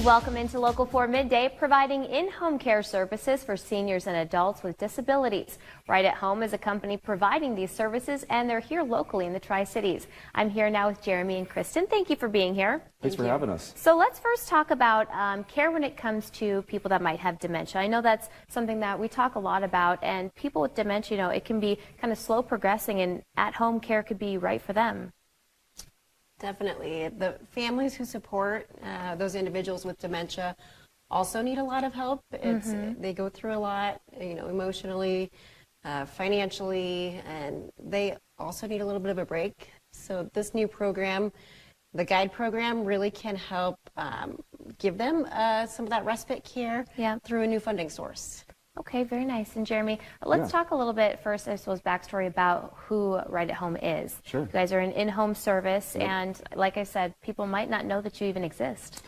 Welcome into Local 4 Midday, providing in-home care services for seniors and adults with disabilities. Right at Home is a company providing these services, and they're here locally in the Tri-Cities. I'm here now with Jeremy and Kristen. Thank you for being here. Thanks for having us. So let's first talk about care when it comes to people that might have dementia. I know that's something that we talk a lot about, and people with dementia, it can be kind of slow progressing, and at-home care could be right for them. Definitely. The families who support those individuals with dementia also need a lot of help. They go through a lot, emotionally, financially, and they also need a little bit of a break. So this new program, the GUIDE program, really can help give them some of that respite care through a new funding source. Okay, very nice. And Jeremy, let's talk a little bit first, I suppose, backstory about who Right at Home is. Sure. You guys are an in-home service, and like I said, people might not know that you even exist.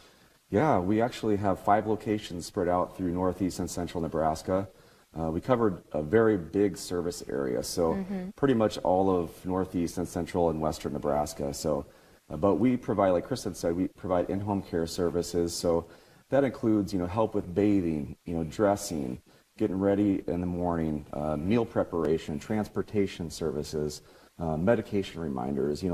Yeah, we actually have 5 locations spread out through northeast and central Nebraska. We covered a very big service area, so pretty much all of northeast and central and western Nebraska. So, but we provide, like Kristen said, we provide in-home care services. So that includes, help with bathing, dressing, getting ready in the morning, meal preparation, transportation services, medication reminders,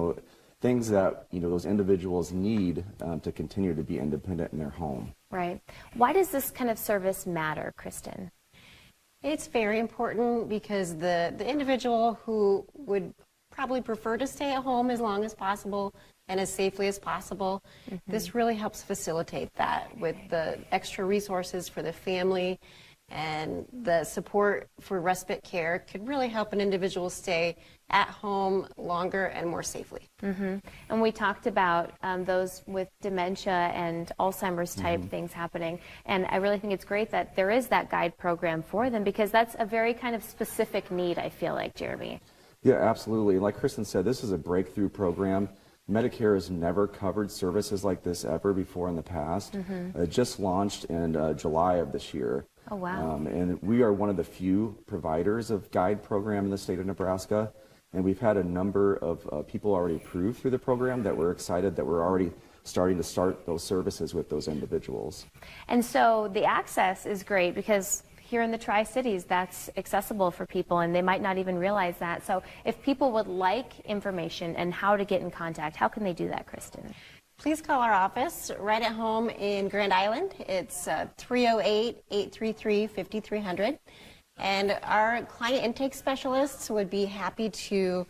things that, those individuals need to continue to be independent in their home. Right. Why does this kind of service matter, Kristen? It's very important because the individual who would probably prefer to stay at home as long as possible and as safely as possible, this really helps facilitate that with the extra resources for the family. And the support for respite care could really help an individual stay at home longer and more safely. And we talked about those with dementia and Alzheimer's type things happening. And I really think it's great that there is that GUIDE program for them, because that's a very kind of specific need, I feel like, Jeremy. Yeah, absolutely. Like Kristen said, this is a breakthrough program. Medicare has never covered services like this ever before in the past. It just launched in July of this year. Oh, wow. And we are one of the few providers of GUIDE program in the state of Nebraska. And we've had a number of people already approved through the program that we're excited that we're already starting to start those services with those individuals. And so the access is great because here in the Tri-Cities, that's accessible for people, and they might not even realize that. So if people would like information and how to get in contact, how can they do that, Kristen? Please call our office right at home in Grand Island. It's 308-833-5300. And our client intake specialists would be happy to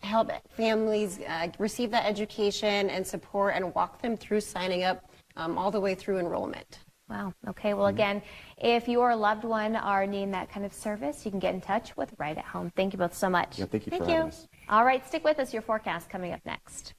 help families receive that education and support and walk them through signing up all the way through enrollment. Wow. Okay. Well, again, if your loved one are needing that kind of service, you can get in touch with Right at Home. Thank you both so much. Yeah, thank you for having us. All right. Stick with us. Your forecast coming up next.